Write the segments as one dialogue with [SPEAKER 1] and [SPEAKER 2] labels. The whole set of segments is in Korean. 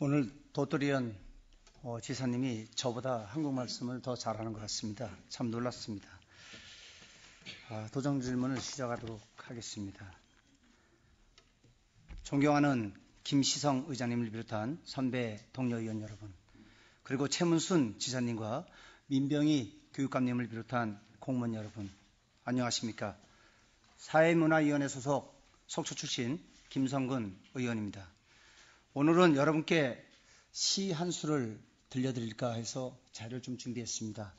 [SPEAKER 1] 오늘 도토리언 지사님이 저보다 한국 말씀을 더 잘하는 것 같습니다. 참 놀랐습니다. 도정 질문을 시작하도록 하겠습니다. 존경하는 김시성 의장님을 비롯한 선배 동료 의원 여러분, 그리고 최문순 지사님과 민병희 교육감님을 비롯한 공무원 여러분, 안녕하십니까? 사회문화위원회 소속 속초 출신 김성근 의원입니다. 오늘은 여러분께 시 한 수를 들려드릴까 해서 자료를 좀 준비했습니다.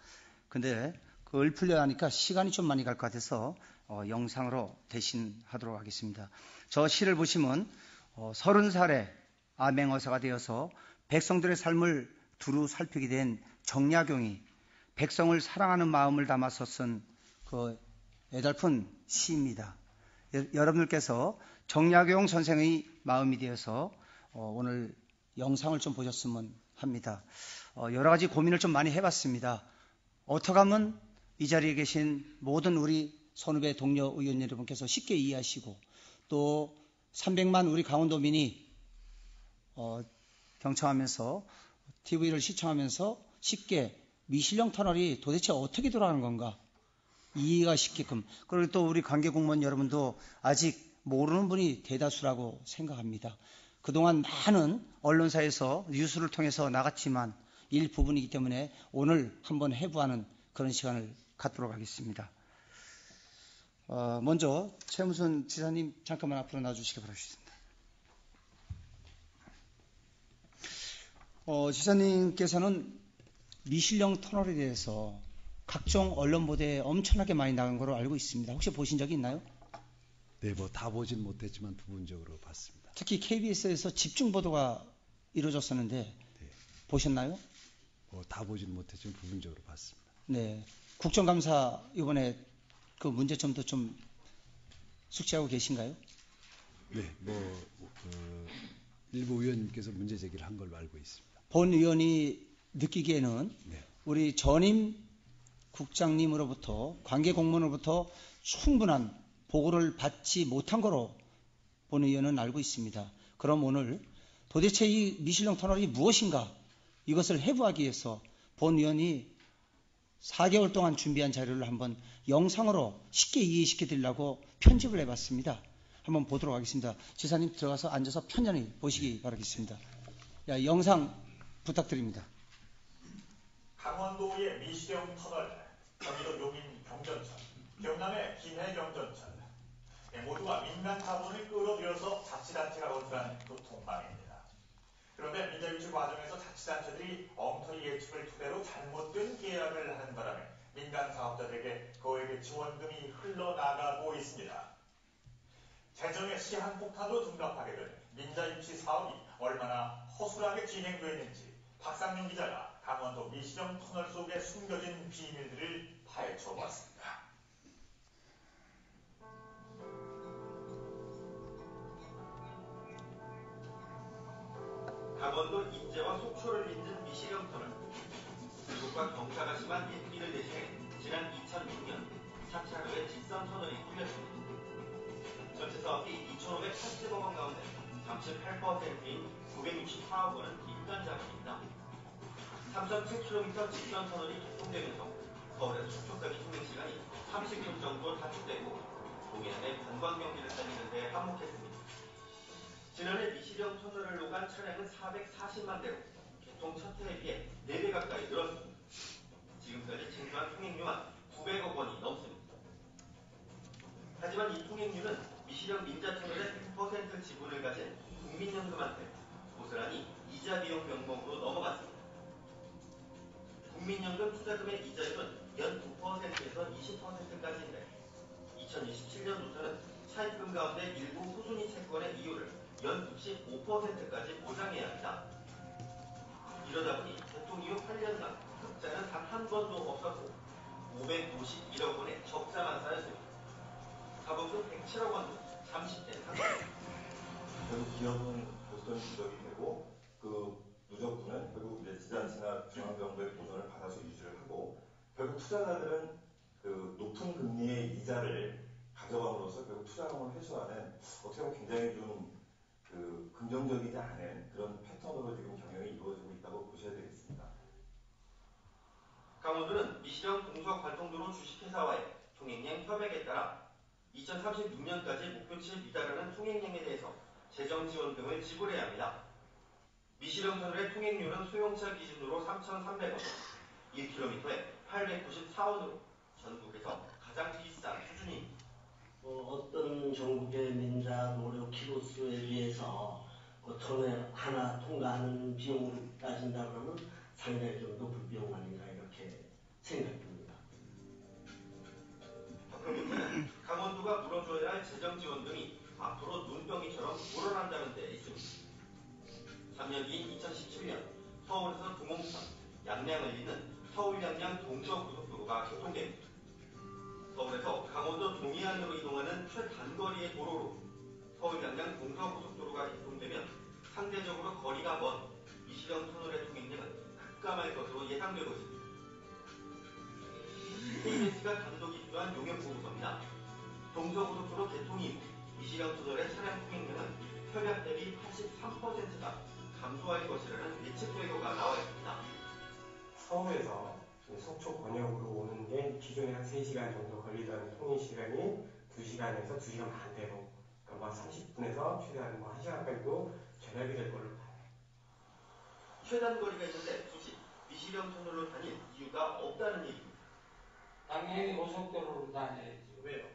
[SPEAKER 1] 근데 그걸 풀려 하니까 시간이 좀 많이 갈 것 같아서 영상으로 대신하도록 하겠습니다. 저 시를 보시면 30살에 암행어사가 되어서 백성들의 삶을 두루 살피게 된 정약용이 백성을 사랑하는 마음을 담아서 쓴 그 애달픈 시입니다. 여러분들께서 정약용 선생의 마음이 되어서 오늘 영상을 좀 보셨으면 합니다. 여러 가지 고민을 좀 많이 해봤습니다. 어떻게 하면 이 자리에 계신 모든 우리 선후배 동료 의원 여러분께서 쉽게 이해하시고 또 300만 우리 강원도민이 경청하면서 TV를 시청하면서 쉽게 미실령 터널이 도대체 어떻게 돌아가는 건가 이해가 쉽게끔, 그리고 또 우리 관계공무원 여러분도 아직 모르는 분이 대다수라고 생각합니다. 그동안 많은 언론사에서 뉴스를 통해서 나갔지만 일부분이기 때문에 오늘 한번 해부하는 그런 시간을 갖도록 하겠습니다. 먼저 최문순 지사님 잠깐만 앞으로 나와주시기 바라겠습니다. 지사님께서는 미실령 터널에 대해서 각종 언론 보도에 엄청나게 많이 나간 걸로 알고 있습니다. 혹시 보신 적이 있나요?
[SPEAKER 2] 네, 다 보진 못했지만 부분적으로 봤습니다.
[SPEAKER 1] 특히 KBS에서 집중 보도가 이루어졌었는데
[SPEAKER 2] 네.
[SPEAKER 1] 보셨나요?
[SPEAKER 2] 다 보진 못했지만 부분적으로 봤습니다.
[SPEAKER 1] 네, 국정감사 이번에 그 문제점도 좀 숙지하고 계신가요?
[SPEAKER 2] 네, 일부 의원님께서 문제 제기를 한 걸로 알고 있습니다.
[SPEAKER 1] 본 의원이 느끼기에는
[SPEAKER 2] 네.
[SPEAKER 1] 우리 전임 국장님으로부터 관계공무원으로부터 충분한 보고를 받지 못한 거로 본 의원은 알고 있습니다. 그럼 오늘 도대체 이 미실령 터널이 무엇인가 이것을 해부하기 위해서 본 의원이 4개월 동안 준비한 자료를 한번 영상으로 쉽게 이해시켜 드리려고 편집을 해봤습니다. 한번 보도록 하겠습니다. 지사님 들어가서 앉아서 편안히 보시기 바라겠습니다. 영상 부탁드립니다.
[SPEAKER 3] 강원도의 미실령 터널, 경기도 용인 경전천, 경남의 김해 경전천, 모두가 민간 자본을 끌어들여서 자치단체가 건설한 교통망입니다. 그런데 민자 유치 과정에서 자치단체들이 엉터리 예측을 토대로 잘못된 계약을 하는 바람에 민간 사업자들에게 거액의 지원금이 흘러나가고 있습니다. 재정의 시한폭탄으로 둔갑하게 된 민자 유치 사업이 얼마나 허술하게 진행되었는지 박상용 기자가 강원도 미실령 터널 속에 숨겨진 비밀들을 파헤쳐보았습니다.
[SPEAKER 4] 강원도 인제와 속초를 잇는 미실령 터널. 불국과 경사가 심한 옛길을 대신해 지난 2006년 4차로의 직선 터널이 뚫렸습니다. 전체 사업이 2,580억 원 가운데 38%인 964억 원은 일단 자금입니다. 3.7km 직선 터널이 개통되면서 서울에서 속초까지 통행 시간이 30분 정도 단축되고 동해안의 관광 경기를 살리는 데 한몫했습니다. 지난해 미실령 터널을 오간 차량은 440만 대로 개통 첫 해에 비해 4배 가까이 늘었습니다. 지금까지 청구한 통행료만 900억 원이 넘습니다. 하지만 이 통행료는 미실령 민자터널의 100% 지분을 가진 국민연금한테 고스란히 이자 비용 명목으로 넘어갔습니다. 국민연금 투자금의 이자율은 연 9%에서 20%까지인데 2027년부터는 차입금 가운데 일부 후순위 채권의 이율을 연 65%까지 보장해야 합니다. 이러다 보니 개통 이후 8년간 흑자는 단 한 번도 없었고 551억 원의 적자만 쌓였습니다. 자본금 107억 원도 잠식된 상태입니다.
[SPEAKER 5] 결국 기업은 보수돈이 누적이 되고 그 누적분은 결국 이제 지자체나 중앙정부의 보전을 받아서 유지를 하고 결국 투자자들은 그 높은 금리의 이자를 가져감으로써 결국 투자금을 회수하는 어떻게 보면 굉장히 좀 그 긍정적이지 않은 그런 패턴으로 지금 경영이 이루어지고 있다고 보셔야 되겠습니다.
[SPEAKER 4] 강원도는 미시령 동서관통도로 주식회사와의 통행량 협약에 따라 2036년까지 목표치에 미달하는 통행량에 대해서 재정지원금을 지불해야 합니다. 미시령 터널의 통행료는 소형차 기준으로 3,300원, 1km에 894원으로 전국에서 가장 비싼 수준입니다.
[SPEAKER 6] 어떤 전국의 민자 노력 키로수에 비해서 그 터널 하나 통과하는 비용을 따진다 그러면 상당히 좀 높은 비용 아닌가 이렇게 생각됩니다.
[SPEAKER 4] 그 문제는 강원도가 물어줘야 할 재정지원금이 앞으로 눈덩이처럼 불어난다는 데 있습니다. 3년 뒤인 2017년 서울에서 동홍천, 양양을 잇는 서울-양양 동서고속도로가 개통됩니다. 서울에서 강원도 동해안으로 이동하는 최단거리의 도로로 서울-양양 동서고속도로가 개통되면 상대적으로 거리가 먼 미시령 터널의 통행량은 급감할 것으로 예상되고 있습니다. KBS가 단독 입수한 용역보고서입니다. 동서고속도로 개통 이후 미시령 터널의 차량 통행량은 협약 대비 83%가 감소할 것이라는 예측 결과가 나와 있습니다.
[SPEAKER 7] 서울에서 속초 권역으로 오는 게 기존에 한 3시간 정도 걸리던 통행 시간이 2시간에서 2시간 반대로, 그러니까 30분에서 최대한 1시간까지도 절약이 될 걸로 봐요.
[SPEAKER 4] 최단거리가 있는데 굳이 미시령 터널로 다닐 이유가 없다는 얘기입니다.
[SPEAKER 8] 당연히 고속도로로 다녀야죠.
[SPEAKER 4] 왜요?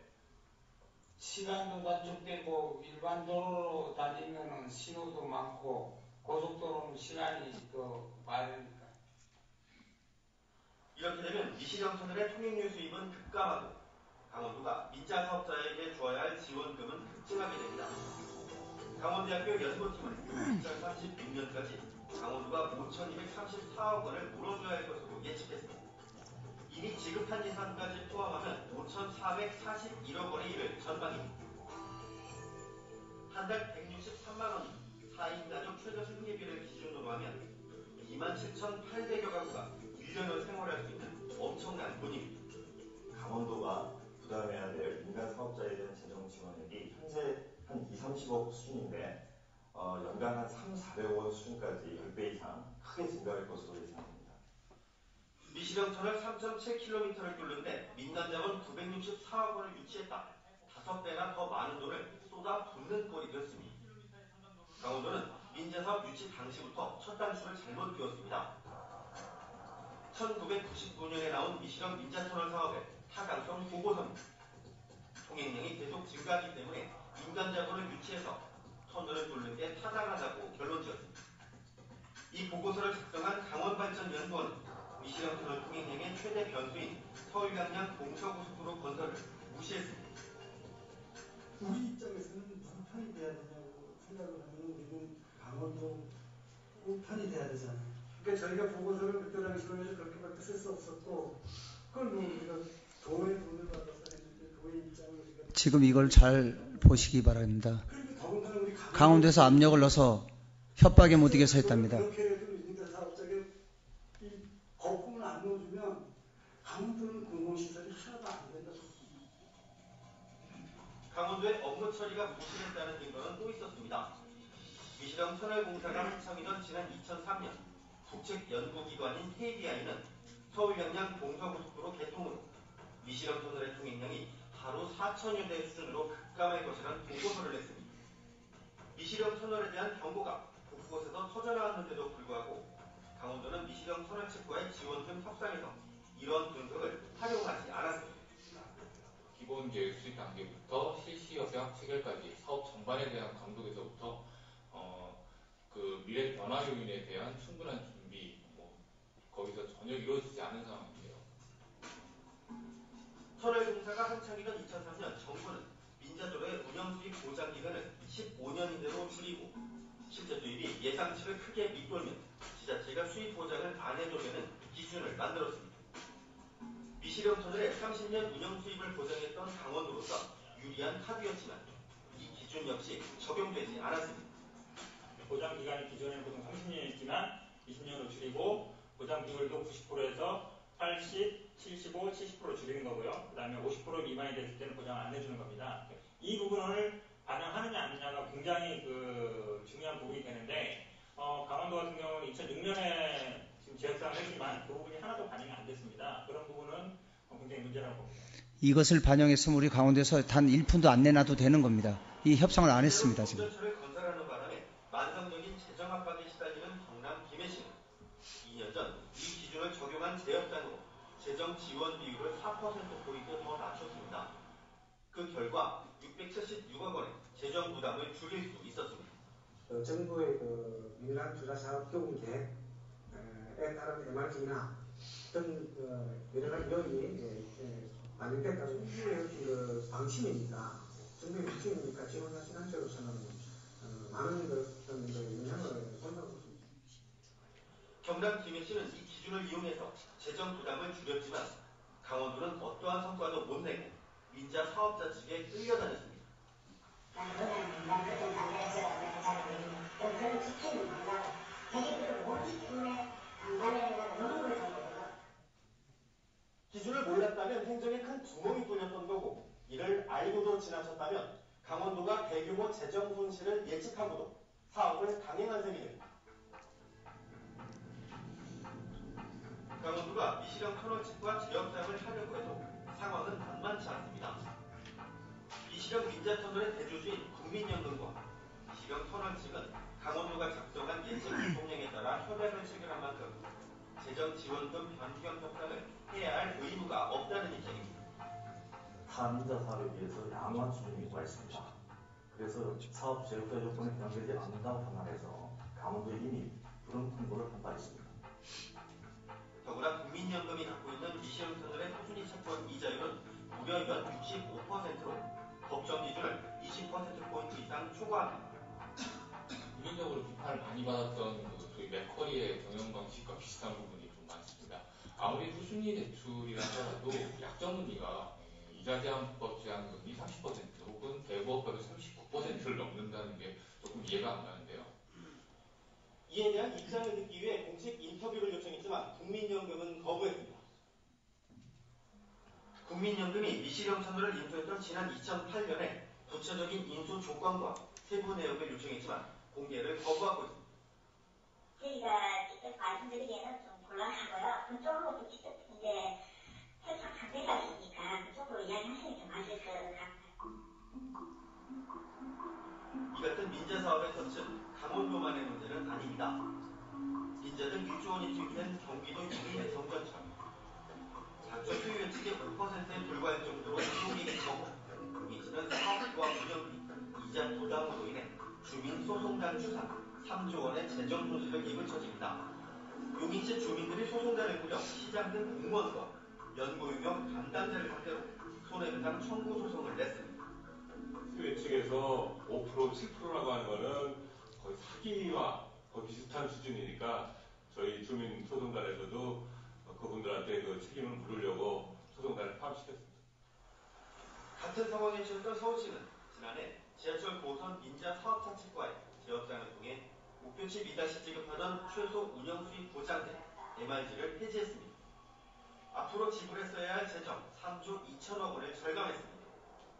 [SPEAKER 8] 시간도 단축되고 일반 도로로 다니면은 신호도 많고 고속도로는 시간이 더 많으니까.
[SPEAKER 4] 이렇게 되면 미시령 터널의 통행료 수입은 급감하고 강원도가 민자 사업자에게 주어야 할 지원금은 급증하게 됩니다. 강원대학교 연구팀은 2036년까지 강원도가 5,234억 원을 물어줘야 할 것으로 예측했습니다. 이미 지급한 예산까지 포함하면 5,441억 원에 이를 전망입니다. 한 달 163만 원이 4인 가족 최저 생계비를 기준으로 하면 27,800여 가구가 1년을 생활할 수 있는 엄청난 돈입니다.
[SPEAKER 5] 강원도가 부담해야 될 민간 사업자에 대한 재정 지원액이 현재 한 2, 30억 수준인데 연간 한 3, 400억 원 수준까지 10배 이상 크게 증가할 것으로 예상합니다.
[SPEAKER 4] 미시령 터널 3.7km를 뚫는데 민간자본 964억 원을 유치했다. 5배나 더 많은 돈을 쏟아붓는 꼴이 되었습니다. 강원도는 민자사업 유치 당시부터 첫 단추를 잘못 끼웠습니다. 1999년에 나온 미시령 민자터널 사업의 타당성 보고서입니다. 통행량이 계속 증가하기 때문에 민간자본을 유치해서 터널을 뚫는 게 타당하다고 결론지었습니다. 이 보고서를 작성한 강원발전연구원은 미시령 터널 통행량의 최대 변수인 서울-양양 동서고속도로 건설을 무시했습니다.
[SPEAKER 9] 우리 입장에서는 누구 편이 돼야 되냐고 생각을 하면 우리는 강원도 편이 돼야 되잖아요. 그러니까 저희가 보고서를 그때 당시로는 그렇게밖에 쓸 수 없었고, 그걸 뭐 우리가 도의 돈을 받아서 했는데 도의 입장을 우리가
[SPEAKER 1] 지금 이걸 잘 보시기 바랍니다.
[SPEAKER 9] 그리고 더군다나 우리
[SPEAKER 1] 강원도에서 압력을 넣어서 협박에 못 이겨서 했답니다.
[SPEAKER 9] 그렇게라도 민간 사업자에게 이 거품을 안 넣어주면 강원도는 공공시설이 하나도 안 된다.
[SPEAKER 4] 강원도의 업무 처리가 부실했다는 증거는 또 있었습니다. 미시령 터널 공사가 한창이던 지난 2003년 국책연구기관인 KDI는 서울-양양 동서고속도로 개통으로 미시령 터널의 통행량이 하루 4천여 대 수준으로 급감할 것이라는 보고서를 냈습니다. 미시령 터널에 대한 경고가 곳곳에서 터져나왔는데도 불구하고 강원도는 미시령 터널 측과의 지원금 협상에서 이런 분석을 활용하지 않았습니다.
[SPEAKER 10] 기본 계획 수립 단계부터 실시 협약 체결까지 사업 전반에 대한 감독에서부터 그 미래 변화 요인에 대한 충분한 준비, 거기서 전혀 이루어지지 않은 상황인데요.
[SPEAKER 4] 터널 공사가 한창이던 2003년 정부는 민자도로의 운영 수입 보장 기간을 15년대로 줄이고 실제 수입이 예상치를 크게 밑돌면 지자체가 수입 보장을 안 해도 되는 기준을 만들었습니다. 미시령 터널의 30년 운영 수입을 보장했던 강원도로서 유리한 카드였지만 이 기준 역시 적용되지 않았습니다.
[SPEAKER 11] 보장 기간이 기존에는 보통 30년이었지만 20년으로 줄이고 보장 비율도 90%에서 80, 75, 70% 줄이는 거고요. 그 다음에 50% 미만이 됐을 때는 보장을 안 해주는 겁니다. 이 부분을 반영하느냐 안 하느냐가 굉장히 중요한 부분이 되는데 강원도 같은 경우는 2006년에 지금 지역사항을 했지만 그 부분이 하나도 반영이 안 됐습니다. 그런 부분은 굉장히 문제라고 봅니다.
[SPEAKER 1] 이것을 반영했으면 우리 강원도에서 단 1푼도 안 내놔도 되는 겁니다. 이 협상을 안 했습니다. 지금.
[SPEAKER 4] 공전철을 건설하는 바람에 만성적인 재정 압박에 시달리는 경남 김해시는 2년 전 이 기준을 적용한 재협상으로 재정 지원 비율을 4%포인트 더 낮췄습니다. 그 결과 676억 원의 재정 부담을 줄일 수 있었습니다.
[SPEAKER 9] 정부의 민간 투자 사업 교훈 계획에 따른 MRG나 어떤 여러 가지 요인이 반영될 가능 정부의 방침이니까 지원하신 한쪽으로서는 많은 어떤 영향을 본다고 보십니다.
[SPEAKER 4] 경남 김해시는 이 기준을 이용해서 재정 부담을 줄였지만 강원도는 어떠한 성과도 못 내고 민자 사업자 측에 끌려다녔습니다.
[SPEAKER 12] 기준을 몰랐다면 행정에 큰 구멍이 뚫렸던 거고 이를 알고도 지나쳤다면 강원도가 대규모 재정 손실을 예측하고도 사업을 강행한 셈이 됩니다.
[SPEAKER 4] 강원도가 미시령 터널 측과 재협상을 하려고 해도 상황은 만만치 않습니다. 미시령 민자터널의 대주주인 국민연금과 미시령 터널 측은 강원도가 작성한 예측 공동령에 따라 협약을 체결한 만큼 재정 지원금 변경 협상을 해야 할 의무가 없다는 입장입니다.
[SPEAKER 5] 타민자 사업에 비해서 양호한 수준이 와 있습니다. 그래서 사업 재협사 조건에 해당되지 않는다고 판단해서 강원도에 이미 그런 통보를 한 바 있습니다.
[SPEAKER 4] 더구나 국민연금이 갖고 있는 미시령 터널의 소순위 채권 이자율은 무려 연 65%로 법정 기준을 20%포인트 이상 초과합니다.
[SPEAKER 10] 국민적으로 비판을 많이 받았던 저희 맥커리의 경영 방식과 비슷한 부분이 좀 많습니다. 아무리 후순위 대출이라 하더라도 약정 금리가 이자 제한법 제한금리 30% 혹은 대부업법의 39%를 넘는다는 게 조금 이해가 안 가는데요.
[SPEAKER 12] 이에 대한 입장을 듣기 위해 공식 인터뷰를 요청했지만 국민연금은 거부했습니다.
[SPEAKER 4] 국민연금이 미시령 터널을 인수했던 지난 2008년에 구체적인 인수 조건과 세부 내역을 요청했지만 공개를 거부하고 있습니다.
[SPEAKER 13] 저희가 직접 말씀드리기에는 좀 곤란하고요. 그쪽으로도 직접 이제 협상 상대자이니까 그쪽으로 이야기하시는 게 맞을 것 같아요.
[SPEAKER 4] 이 같은 민자 사업의 덫은 강원도만의 문제는 아닙니다. 민자 등 1조 원이 투입된 경기도 용인의 정전철. 작전 수요 예측의 5%에 불과할 정도로 이용객이 적고 용인시는 사업비와 운영비, 이자 부담으로 인해 주민 소송단 추산 3조 원의 재정 손실을 입을 처지입니다. 용인시 주민들이 소송단을 꾸려 시장 등 공무원과 연고유명 담당자를 상대로 손해배상 청구 소송을 냈습니다.
[SPEAKER 14] 수요 예측에서 5%, 7%라고 하는 거는 거의 사기와 거의 비슷한 수준이니까 저희 주민 소송단에서도 그분들한테 그 책임을 물으려고 소송단을 포함시켰습니다.
[SPEAKER 4] 같은 상황에 처했던 서울시는 지난해 지하철 고선 민자 사업자 측과의 재협상을 통해 목표치 미달시 지급하던 최소 운영 수익 보장제 MRG를 폐지했습니다. 앞으로 지불했어야 할 재정 3조 2천억 원을 절감했습니다.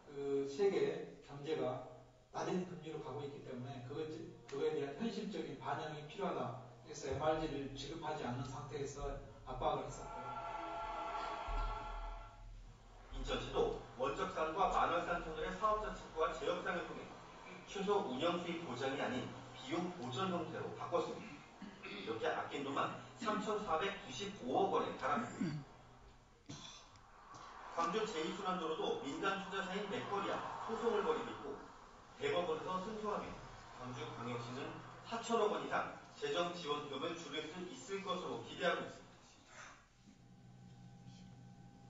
[SPEAKER 9] 그 세계 경제가 낮은 금리로 가고 있기 때문에 그거에 대한 현실적인 반영이 필요하다. 그래서 MRG를 지급하지 않는 상태에서 압박을 했었고요.
[SPEAKER 4] 인천시도 원적산과 만월산 터널의 사업자 측과 재협상을 통해 최소 운영 수익 보장이 아닌 비용 보전 형태로 바꿨습니다. 이렇게 아낀 돈만 3,495억 원에 달합니다. 광주 제2순환도로도 민간 투자사인 맥커리와 소송을 벌이고 있고 대법원에서 승소하며 광주광역시는 4천억 원 이상 재정 지원금을 줄일 수 있을 것으로 기대하고 있습니다.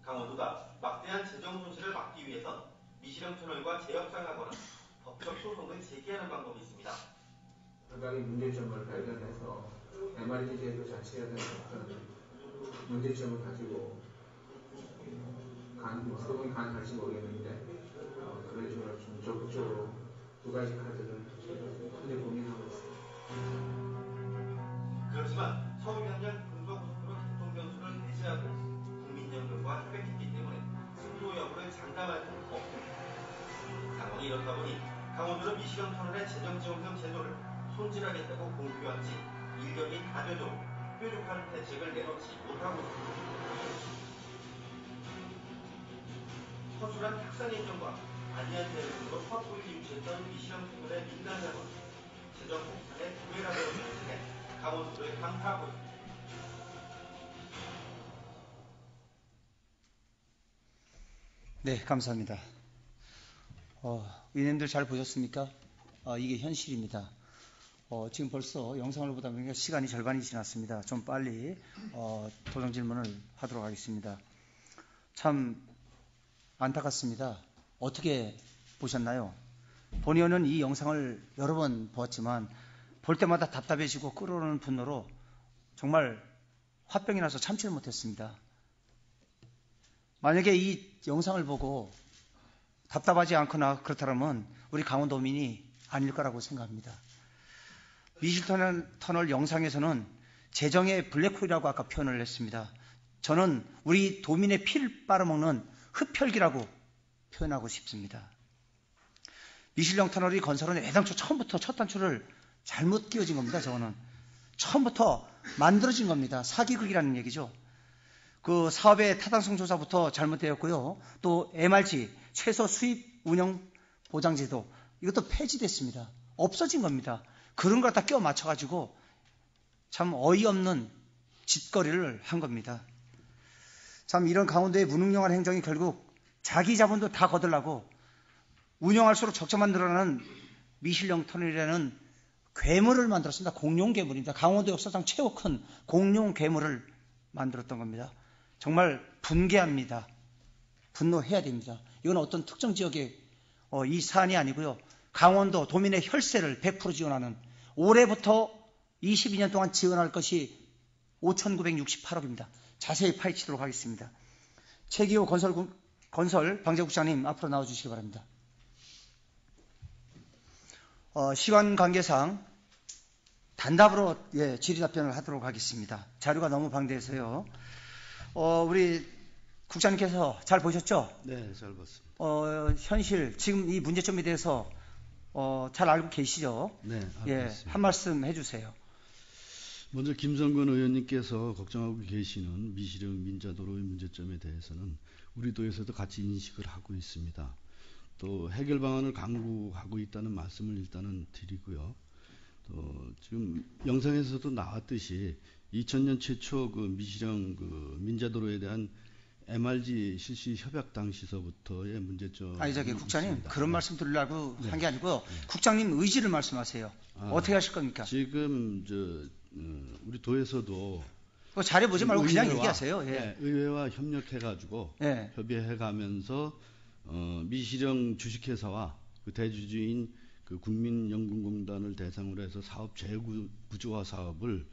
[SPEAKER 4] 강원도가 막대한 재정 손실을 막기 위해선 미시령 터널과 재협상하거나 법적 소송을 제기하는 방법이 있습니다.
[SPEAKER 15] 각각의 문제점을 발견해서 MRG 제도 자체에 대한 어떤 문제점을 가지고 소송이 가능할지 모르겠는데 그런 식으로 좀 적극적으로 두 가지 카드를 크게 고민하고 있습니다.
[SPEAKER 4] 그렇지만 서울향양 금서고속도로 개통 변수를 배제하고 국민연금과 협약했기 때문에 승소 여부를 장담할 수는 없습니다. 상황이 이렇다 보니 강원도는 미시령 터널의 재정지원금 제도를 손질하겠다고 공표한 지 1년이 다 되도록 뾰족한 대책을 내놓지 못하고 있습니다. 허술한 탁상 행정과 안이한 대응으로 헛불이 유치했던 미시령 터널의 민간 자본, 재정 폭탄의 구애라고 표현해 강원도를 강타하고 있습니다.
[SPEAKER 1] 네, 감사합니다. 위원님들 잘 보셨습니까? 이게 현실입니다. 지금 벌써 영상을 보다 보니까 시간이 절반이 지났습니다. 좀 빨리 도정 질문을 하도록 하겠습니다. 참 안타깝습니다. 어떻게 보셨나요? 본 의원은 이 영상을 여러 번 보았지만 볼 때마다 답답해지고 끓어오르는 분노로 정말 화병이 나서 참지를 못했습니다. 만약에 이 영상을 보고 답답하지 않거나 그렇다면 우리 강원도민이 아닐 거라고 생각합니다. 미실터널 영상에서는 재정의 블랙홀이라고 아까 표현을 했습니다. 저는 우리 도민의 피를 빨아먹는 흡혈귀라고 표현하고 싶습니다. 미실령 터널이 건설은 애당초 처음부터 첫 단추를 잘못 끼워진 겁니다. 저거는 처음부터 만들어진 겁니다. 사기극이라는 얘기죠. 그 사업의 타당성 조사부터 잘못되었고요. 또 MRG 최소 수입 운영 보장제도 이것도 폐지됐습니다. 없어진 겁니다. 그런 걸 다 끼워 맞춰가지고 참 어이없는 짓거리를 한 겁니다. 참 이런 강원도의 무능력한 행정이 결국 자기 자본도 다 거들라고 운영할수록 적자만 늘어나는 미실령 터널이라는 괴물을 만들었습니다. 공룡 괴물입니다. 강원도 역사상 최고 큰 공룡 괴물을 만들었던 겁니다. 정말 분개합니다. 분노해야 됩니다. 이건 어떤 특정 지역의 이 사안이 아니고요. 강원도 도민의 혈세를 100% 지원하는 올해부터 22년 동안 지원할 것이 5,968억입니다. 자세히 파헤치도록 하겠습니다. 최기호 건설 방재국장님 앞으로 나와주시기 바랍니다. 시간 관계상 단답으로 질의 답변을 하도록 하겠습니다. 자료가 너무 방대해서요. 우리 국장님께서 잘 보셨죠?
[SPEAKER 2] 네, 잘 봤습니다.
[SPEAKER 1] 현실 지금 이 문제점에 대해서 잘 알고 계시죠?
[SPEAKER 2] 네, 알고 있습니다.
[SPEAKER 1] 한 말씀 해주세요.
[SPEAKER 2] 먼저 김성근 의원님께서 걱정하고 계시는 미시령 민자도로의 문제점에 대해서는 우리 도에서도 같이 인식을 하고 있습니다. 또 해결 방안을 강구하고 있다는 말씀을 일단은 드리고요. 또 지금 영상에서도 나왔듯이 2000년 최초 그 미시령 그 민자도로에 대한 MRG 실시 협약 당시서부터의 문제점.
[SPEAKER 1] 아니 저기 국장님
[SPEAKER 2] 있습니다.
[SPEAKER 1] 그런 말씀 드리려고
[SPEAKER 2] 네.
[SPEAKER 1] 한 게 아니고요. 국장님 의지를 말씀하세요. 어떻게 하실 겁니까?
[SPEAKER 2] 지금 우리 도에서도
[SPEAKER 1] 잘해보지 말고 그냥 얘기하세요.
[SPEAKER 2] 네, 의회와 협력해가지고 협의해가면서 미시령 주식회사와 그 대주주인 그 국민연금공단을 대상으로 해서 사업 재구조화 사업을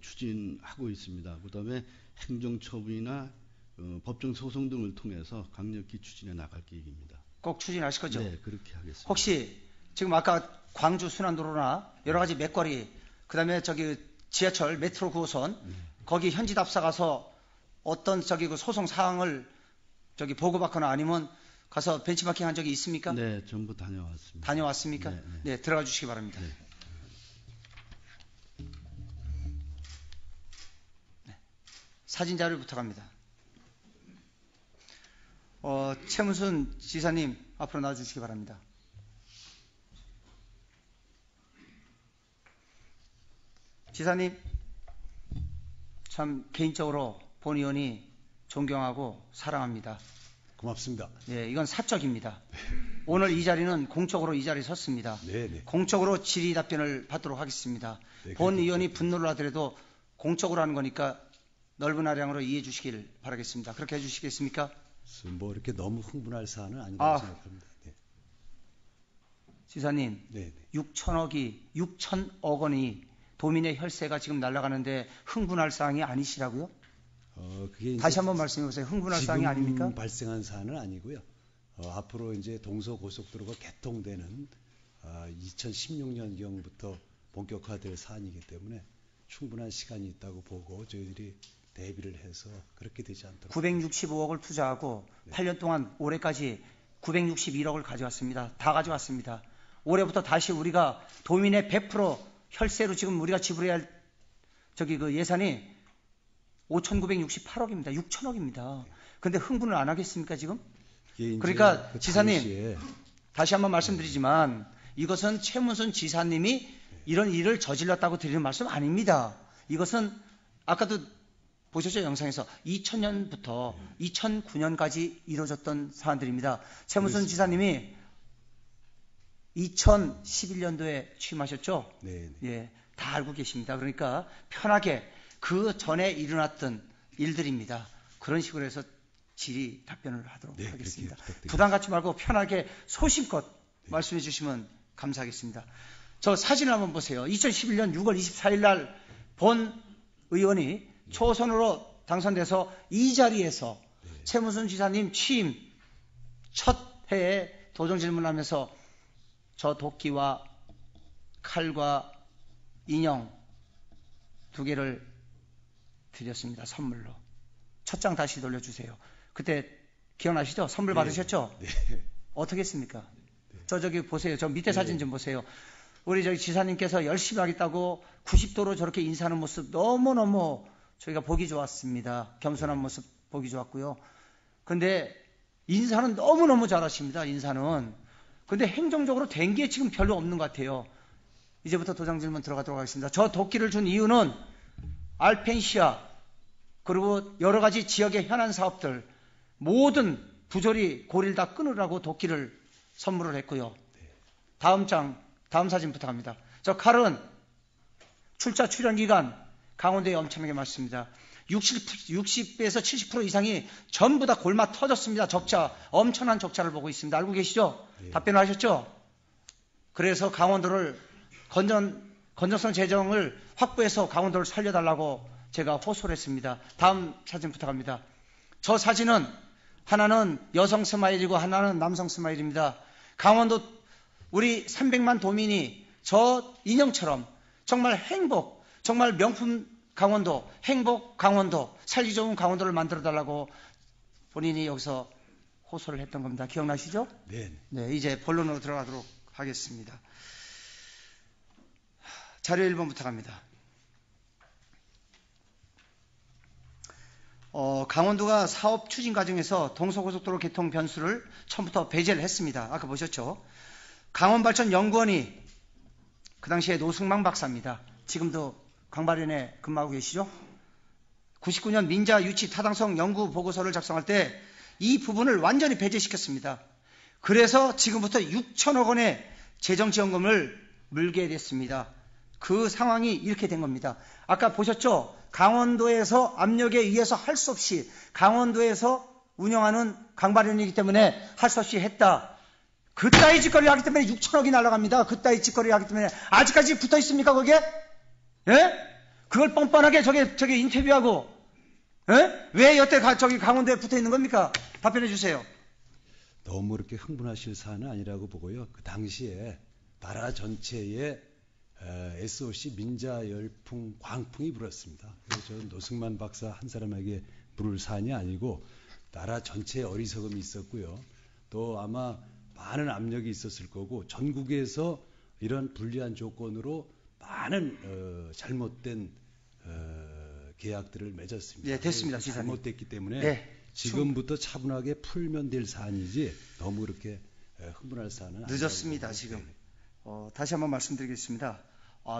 [SPEAKER 2] 추진하고 있습니다. 그다음에 행정처분이나 법정 소송 등을 통해서 강력히 추진해 나갈 계획입니다.
[SPEAKER 1] 꼭 추진하실 거죠?
[SPEAKER 2] 네, 그렇게 하겠습니다.
[SPEAKER 1] 혹시 지금 아까 광주 순환도로나 여러 가지 맥거리, 그다음에 저기 지하철 메트로 9호선 거기 현지 답사 가서 어떤 그 소송 사항을 보고받거나 아니면 가서 벤치마킹 한 적이 있습니까?
[SPEAKER 2] 네, 전부 다녀왔습니다.
[SPEAKER 1] 다녀왔습니까? 네, 들어가 주시기 바랍니다. 네. 사진 자료를 부탁합니다. 최문순 지사님 앞으로 나와주시기 바랍니다. 지사님, 참 개인적으로 본 의원이 존경하고 사랑합니다.
[SPEAKER 2] 고맙습니다.
[SPEAKER 1] 네, 이건 사적입니다. 오늘 이 자리는 공적으로 이 자리에 섰습니다.
[SPEAKER 2] 네.
[SPEAKER 1] 공적으로 질의 답변을 받도록 하겠습니다. 본 의원이 분노를 하더라도 공적으로 하는 거니까 넓은 아량으로 이해해 주시길 바라겠습니다. 그렇게 해주시겠습니까?
[SPEAKER 2] 뭐 이렇게 너무 흥분할 사안은 아니라고 생각합니다. 네.
[SPEAKER 1] 지사님, 6천억 원이 도민의 혈세가 지금 날아가는데 흥분할 사항이 아니시라고요?
[SPEAKER 2] 그게
[SPEAKER 1] 다시 한번 말씀해 보세요. 흥분할 사항이 아닙니까?
[SPEAKER 2] 지금 발생한 사안은 아니고요. 앞으로 이제 동서고속도로가 개통되는 2016년경부터 본격화될 사안이기 때문에 충분한 시간이 있다고 보고 저희들이 대비를 해서 그렇게 되지 않도록.
[SPEAKER 1] 965억을 투자하고 8년 동안 올해까지 961억을 가져왔습니다. 다 가져왔습니다. 올해부터 다시 우리가 도민의 100% 혈세로 지금 우리가 지불해야 할 그 예산이 5,968억입니다. 6천억입니다. 근데 흥분을 안 하겠습니까, 지금? 그러니까
[SPEAKER 2] 그
[SPEAKER 1] 지사님, 다시 한번 말씀드리지만 이것은 최문순 지사님이 이런 일을 저질렀다고 드리는 말씀 아닙니다. 이것은 아까도 보셨죠, 영상에서 2000년부터 2009년까지 이루어졌던 사안들입니다. 최문순 지사님이 2011년도에 취임하셨죠?
[SPEAKER 2] 네.
[SPEAKER 1] 예, 다 알고 계십니다. 그러니까 편하게 그 전에 일어났던 일들입니다. 그런 식으로 해서 질의 답변을 하도록 하겠습니다. 부담 갖지 말고 편하게 소신껏 말씀해 주시면 감사하겠습니다. 저 사진을 한번 보세요. 2011년 6월 24일 날 본 의원이 초선으로 당선돼서 이 자리에서 최문순 지사님 취임 첫 해에 도정 질문하면서 저 도끼와 칼과 인형 2개를 드렸습니다. 선물로. 첫 장 다시 돌려주세요. 그때 기억나시죠? 선물 받으셨죠?
[SPEAKER 2] 네.
[SPEAKER 1] 어떻게 했습니까? 저기 보세요. 저 밑에 사진 좀 보세요. 우리 저기 지사님께서 열심히 하겠다고 90도로 저렇게 인사하는 모습 너무너무 저희가 보기 좋았습니다. 겸손한 모습 보기 좋았고요. 근데 인사는 너무너무 잘하십니다. 인사는. 근데 행정적으로 된 게 지금 별로 없는 것 같아요. 이제부터 도장 질문 들어가도록 하겠습니다. 저 도끼를 준 이유는 알펜시아 그리고 여러 가지 지역의 현안 사업들 모든 부조리 고리를 다 끊으라고 도끼를 선물을 했고요. 다음 사진 부탁합니다. 저 칼은 출자 출연 기간 강원도에 엄청나게 많습니다. 60에서 70% 이상이 전부 다 골마 터졌습니다. 적자, 엄청난 적자를 보고 있습니다. 알고 계시죠?
[SPEAKER 2] 네.
[SPEAKER 1] 답변하셨죠? 그래서 강원도를 건전성 재정을 확보해서 강원도를 살려달라고 제가 호소를 했습니다. 다음 사진 부탁합니다. 저 사진은 하나는 여성 스마일이고 하나는 남성 스마일입니다. 강원도 우리 300만 도민이 저 인형처럼 정말 행복, 정말 명품 강원도, 행복 강원도, 살기 좋은 강원도를 만들어달라고 본인이 여기서 호소를 했던 겁니다. 기억나시죠?
[SPEAKER 2] 네.
[SPEAKER 1] 네, 이제 본론으로 들어가도록 하겠습니다. 자료 1번 부탁합니다. 강원도가 사업 추진 과정에서 동서고속도로 개통 변수를 처음부터 배제를 했습니다. 아까 보셨죠? 강원발전연구원이 그 당시에 노승만 박사입니다. 지금도 강발연에 근무하고 계시죠? 99년 민자 유치 타당성 연구 보고서를 작성할 때 이 부분을 완전히 배제시켰습니다. 그래서 지금부터 6천억 원의 재정지원금을 물게 됐습니다. 그 상황이 이렇게 된 겁니다. 아까 보셨죠? 강원도에서 압력에 의해서 할 수 없이 강원도에서 운영하는 강발연이기 때문에 할 수 없이 했다. 그따위 짓거리를 하기 때문에 6천억이 날아갑니다. 그따위 짓거리를 하기 때문에 아직까지 붙어 있습니까 거기에? 예? 그걸 뻔뻔하게 저기 인터뷰하고 예? 왜 여태 저기 강원도에 붙어 있는 겁니까? 답변해 주세요.
[SPEAKER 2] 너무 그렇게 흥분하실 사안은 아니라고 보고요. 그 당시에 나라 전체에 SOC 민자 열풍 광풍이 불었습니다. 그래서 저는 노승만 박사 한 사람에게 부를 사안이 아니고 나라 전체에 어리석음이 있었고요. 또 아마 많은 압력이 있었을 거고 전국에서 이런 불리한 조건으로 많은 잘못된 계약들을 맺었습니다.
[SPEAKER 1] 네, 됐습니다. 지사님.
[SPEAKER 2] 잘못됐기 때문에
[SPEAKER 1] 네,
[SPEAKER 2] 지금부터 차분하게 풀면 될 사안이지 너무 그렇게 흥분할 사안은
[SPEAKER 1] 늦었습니다. 지금. 다시 한번 말씀드리겠습니다.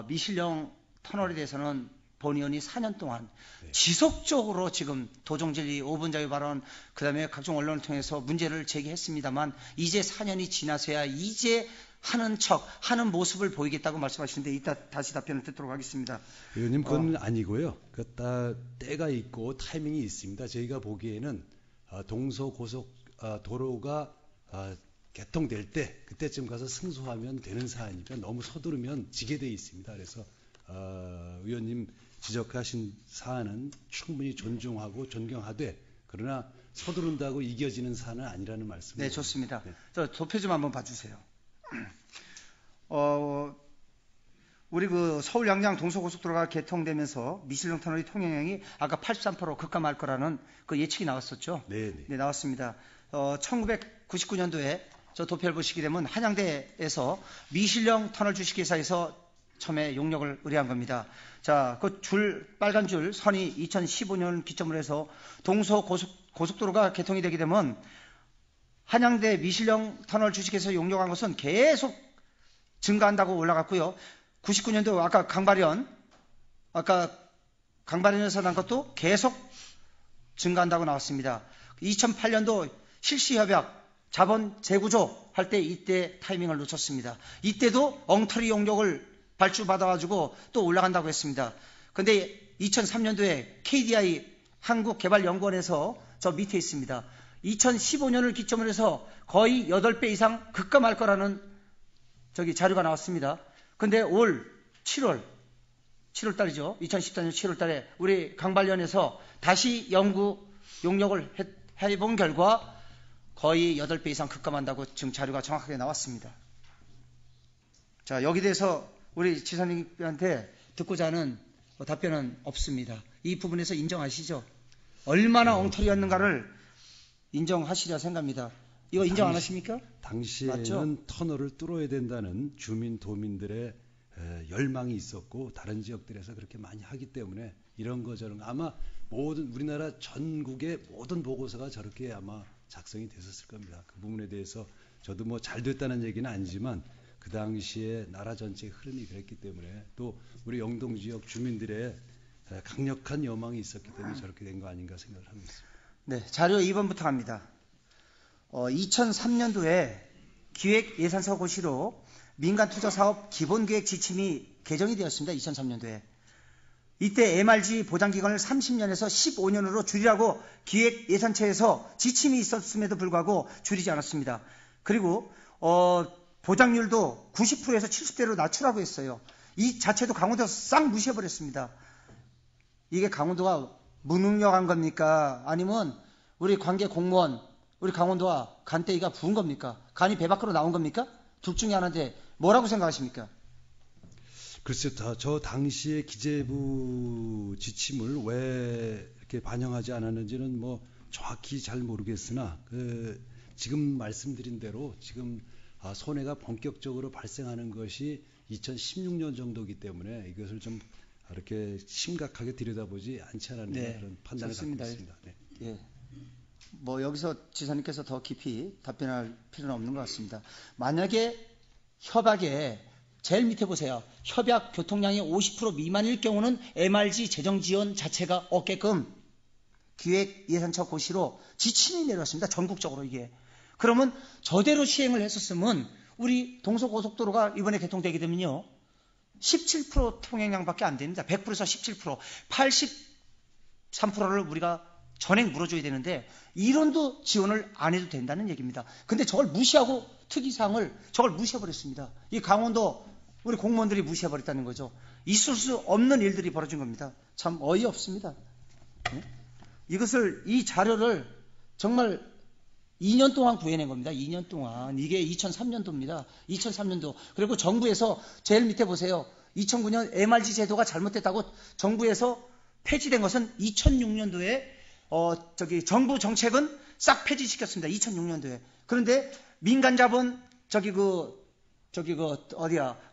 [SPEAKER 1] 미실령 터널에 대해서는 본 의원이 4년 동안 지속적으로 지금 도정진리 5분 자유 발언 그다음에 각종 언론을 통해서 문제를 제기했습니다만 이제 4년이 지나서야 이제 하는 모습을 보이겠다고 말씀하시는데 이따 다시 답변을 듣도록 하겠습니다.
[SPEAKER 2] 의원님 그건 아니고요. 때가 있고 타이밍이 있습니다. 저희가 보기에는 동서고속도로가 개통될 때 그때쯤 가서 승소하면 되는 사안이니까 너무 서두르면 지게 돼 있습니다. 그래서 의원님 지적하신 사안은 충분히 존중하고 존경하되 그러나 서두른다고 이겨지는 사안은 아니라는 말씀입니다.
[SPEAKER 1] 네, 좋습니다. 네. 저 도표 좀 한번 봐주세요. 우리 그 서울 양양 동서고속도로가 개통되면서 미실령 터널의 통행량이 아까 83% 급감할 거라는 그 예측이 나왔었죠.
[SPEAKER 2] 네.
[SPEAKER 1] 네, 나왔습니다. 1999년도에 저 도표를 보시게 되면 한양대에서 미실령 터널 주식회사에서 처음에 용역을 의뢰한 겁니다. 자, 그 빨간 줄 선이 2015년 기점으로 해서 동서 고속도로가 개통이 되게 되면 한양대 미실령 터널 주식회사 용역한 것은 계속 증가한다고 올라갔고요. 99년도 아까 강발연에서 난 것도 계속 증가한다고 나왔습니다. 2008년도 실시협약 자본 재구조 할 때 이때 타이밍을 놓쳤습니다. 이때도 엉터리 용역을 발주받아가지고 또 올라간다고 했습니다. 근데 2003년도에 KDI 한국개발연구원에서 저 밑에 있습니다. 2015년을 기점으로 해서 거의 8배 이상 급감할 거라는 자료가 나왔습니다. 근데 올 7월 달이죠. 2014년 7월 달에 우리 강발연에서 다시 용역을 해본 결과 거의 8배 이상 급감한다고 지금 자료가 정확하게 나왔습니다. 자, 여기 대해서 우리 지사님한테 듣고자 하는 답변은 없습니다. 이 부분에서 인정하시죠? 얼마나 엉터리였는가를 인정하시려 생각합니다. 이거 인정 안 하십니까?
[SPEAKER 16] 당시에는 맞죠? 터널을 뚫어야 된다는 도민들의 열망이 있었고 다른 지역들에서 그렇게 많이 하기 때문에 이런 거 저런 거 아마 모든 우리나라 전국의 모든 보고서가 저렇게 아마 작성이 됐었을 겁니다. 그 부분에 대해서 저도 뭐 잘 됐다는 얘기는 아니지만 그 당시에 나라 전체의 흐름이 그랬기 때문에 또 우리 영동 지역 주민들의 강력한 여망이 있었기 때문에 저렇게 된 거 아닌가 생각을 하고 있습니다.
[SPEAKER 1] 네, 자료 2번부터 갑니다. 2003년도에 기획예산서 고시로 민간투자사업 기본계획 지침이 개정이 되었습니다. 2003년도에. 이때 MRG 보장기간을 30년에서 15년으로 줄이라고 기획예산처에서 지침이 있었음에도 불구하고 줄이지 않았습니다. 그리고 보장률도 90%에서 70대로 낮추라고 했어요. 이 자체도 강원도에서 싹 무시해버렸습니다. 이게 강원도가 무능력한 겁니까? 아니면 우리 관계 공무원, 우리 강원도와 간대기가 부은 겁니까? 간이 배 밖으로 나온 겁니까? 둘 중에 하나인데 뭐라고 생각하십니까?
[SPEAKER 16] 글쎄요, 저 당시에 기재부 지침을 왜 이렇게 반영하지 않았는지는 뭐 정확히 잘 모르겠으나 지금 말씀드린 대로 지금 손해가 본격적으로 발생하는 것이 2016년 정도이기 때문에 이것을 좀 이렇게 심각하게 들여다보지 않지 않았나 그런 판단을
[SPEAKER 1] 좋습니다.
[SPEAKER 16] 갖고 있습니다. 네.
[SPEAKER 1] 예. 뭐 여기서 지사님께서 더 깊이 답변할 필요는 없는 것 같습니다. 만약에 협약에 제일 밑에 보세요. 협약 교통량이 50% 미만일 경우는 MRG 재정 지원 자체가 없게끔 기획예산처 고시로 지침이 내려왔습니다. 전국적으로 이게. 그러면 저대로 시행을 했었으면 우리 동서고속도로가 이번에 개통되게 되면요. 17% 통행량밖에 안 됩니다. 100%에서 17%. 83%를 우리가 전액 물어줘야 되는데 이론도 지원을 안 해도 된다는 얘기입니다. 근데 저걸 무시하고 특이사항을 저걸 무시해버렸습니다. 이 강원도 우리 공무원들이 무시해버렸다는 거죠. 있을 수 없는 일들이 벌어진 겁니다. 참 어이없습니다. 네? 이 자료를 정말 2년 동안 구해낸 겁니다. 2년 동안. 이게 2003년도입니다. 2003년도. 그리고 정부에서 제일 밑에 보세요. 2009년 MRG 제도가 잘못됐다고 정부에서 폐지된 것은 2006년도에 정부 정책은 싹 폐지시켰습니다. 2006년도에. 그런데 민간자본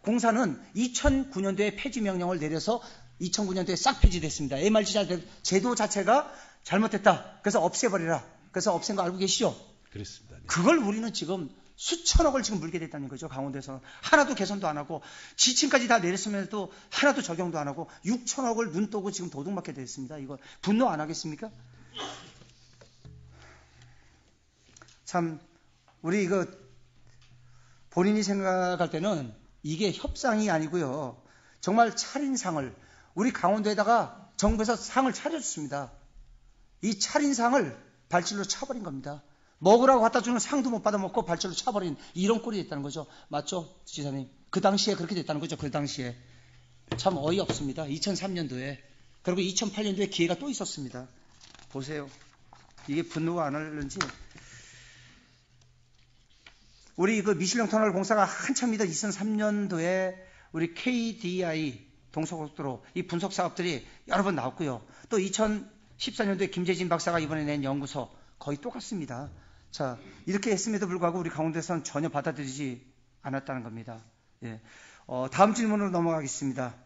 [SPEAKER 1] 공사는 2009년도에 폐지 명령을 내려서 2009년도에 싹 폐지됐습니다. MRG 제도 자체가 잘못됐다. 그래서 없애버리라. 그래서 없앤 거 알고 계시죠?
[SPEAKER 16] 그렇습니다. 네.
[SPEAKER 1] 그걸 우리는 지금 수천억을 지금 물게 됐다는 거죠. 강원도에서는. 하나도 개선도 안 하고 지침까지 다 내렸으면서도 하나도 적용도 안 하고 6천억을 눈 떠고 지금 도둑맞게 됐습니다. 이거 분노 안 하겠습니까? 참 우리 이거 본인이 생각할 때는 이게 협상이 아니고요. 정말 차린상을 우리 강원도에다가 정부에서 상을 차려줬습니다. 이 차린상을 발질로 차버린 겁니다. 먹으라고 갖다 주는 상도 못 받아먹고 발질로 차버린 이런 꼴이 됐다는 거죠. 맞죠, 지사님? 그 당시에 그렇게 됐다는 거죠. 그 당시에. 참 어이없습니다. 2003년도에. 그리고 2008년도에 기회가 또 있었습니다. 보세요. 이게 분노가 안 하는지. 우리 그 미실령 터널 공사가 한참이던 2003년도에 우리 KDI 동서고속도로 이 분석 사업들이 여러 번 나왔고요. 또 2014년도에 김재진 박사가 이번에 낸 연구서 거의 똑같습니다. 자, 이렇게 했음에도 불구하고 우리 강원도에서는 전혀 받아들이지 않았다는 겁니다. 예. 다음 질문으로 넘어가겠습니다.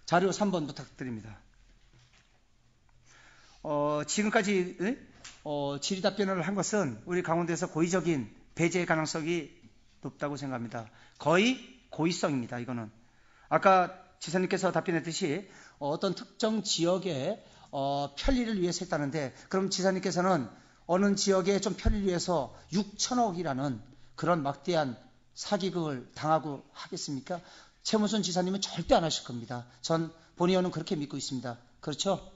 [SPEAKER 1] 자료 3번 부탁드립니다. 지금까지 질의 답변을 한 것은 우리 강원도에서 고의적인 배제 가능성이 높다고 생각합니다. 거의 고의성입니다. 이거는 아까 지사님께서 답변했듯이 어떤 특정 지역의 편리를 위해서 했다는데, 그럼 지사님께서는 어느 지역에 좀 편리를 위해서 6천억이라는 그런 막대한 사기극을 당하고 하겠습니까? 최문순 지사님은 절대 안 하실 겁니다. 전 본의원은 그렇게 믿고 있습니다. 그렇죠?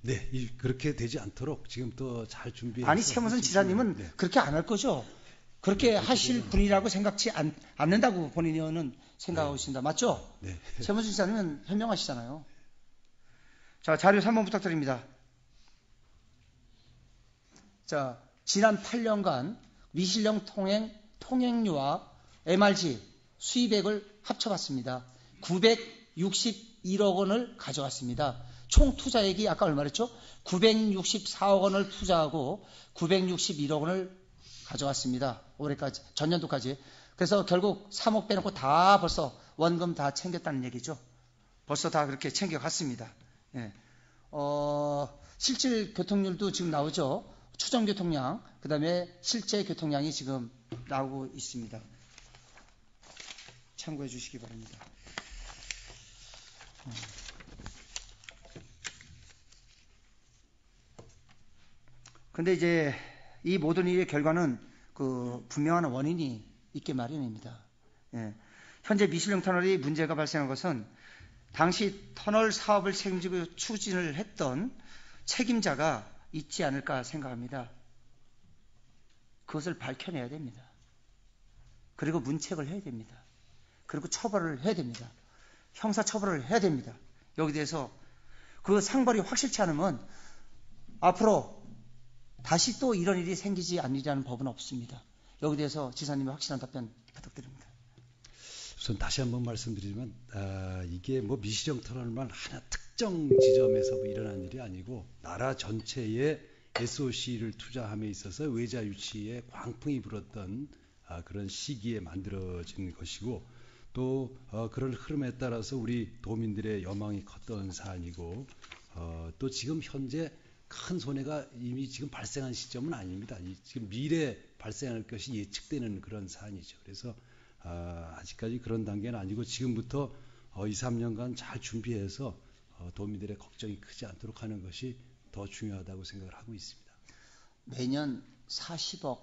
[SPEAKER 16] 네, 그렇게 되지 않도록 지금 또 잘 준비해서.
[SPEAKER 1] 아니, 최문순 지사님은
[SPEAKER 16] 네.
[SPEAKER 1] 그렇게 안 할 거죠? 그렇게 하실 분이라고 생각지 않는다고 본인은 생각하고 있습니다. 맞죠?
[SPEAKER 16] 네.
[SPEAKER 1] 최문순 지사님은 현명하시잖아요. 자, 자료 3번 부탁드립니다. 자, 지난 8년간 미실령 통행료와 MRG 수입액을 합쳐봤습니다. 961억 원을 가져왔습니다. 총 투자액이 아까 얼마랬죠? 964억 원을 투자하고 961억 원을 가져왔습니다. 올해까지, 전년도까지. 그래서 결국 3억 빼놓고 다 벌써 원금 다 챙겼다는 얘기죠. 벌써 다 그렇게 챙겨갔습니다. 예. 실질 교통률도 지금 나오죠. 추정 교통량, 그 다음에 실제 교통량이 지금 나오고 있습니다. 참고해 주시기 바랍니다. 근데 이제 이 모든 일의 결과는 그 분명한 원인이 있게 마련입니다. 예. 현재 미실령 터널이 문제가 발생한 것은 당시 터널 사업을 책임지고 추진을 했던 책임자가 있지 않을까 생각합니다. 그것을 밝혀내야 됩니다. 그리고 문책을 해야 됩니다. 그리고 처벌을 해야 됩니다. 형사 처벌을 해야 됩니다. 여기 대해서 그 상벌이 확실치 않으면 앞으로 다시 또 이런 일이 생기지 않으리라는 법은 없습니다. 여기 대해서 지사님의 확실한 답변 부탁드립니다.
[SPEAKER 16] 우선 다시 한번 말씀드리지만 이게 뭐 미실령 터널만 하나 특정 지점에서 뭐 일어난 일이 아니고 나라 전체에 SOC를 투자함에 있어서 외자 유치에 광풍이 불었던 그런 시기에 만들어진 것이고, 또 그런 흐름에 따라서 우리 도민들의 여망이 컸던 사안이고, 또 지금 현재 큰 손해가 이미 지금 발생한 시점은 아닙니다. 지금 미래 발생할 것이 예측되는 그런 사안이죠. 그래서 아직까지 그런 단계는 아니고 지금부터 2, 3년간 잘 준비해서 도민들의 걱정이 크지 않도록 하는 것이 더 중요하다고 생각을 하고 있습니다.
[SPEAKER 1] 매년 40억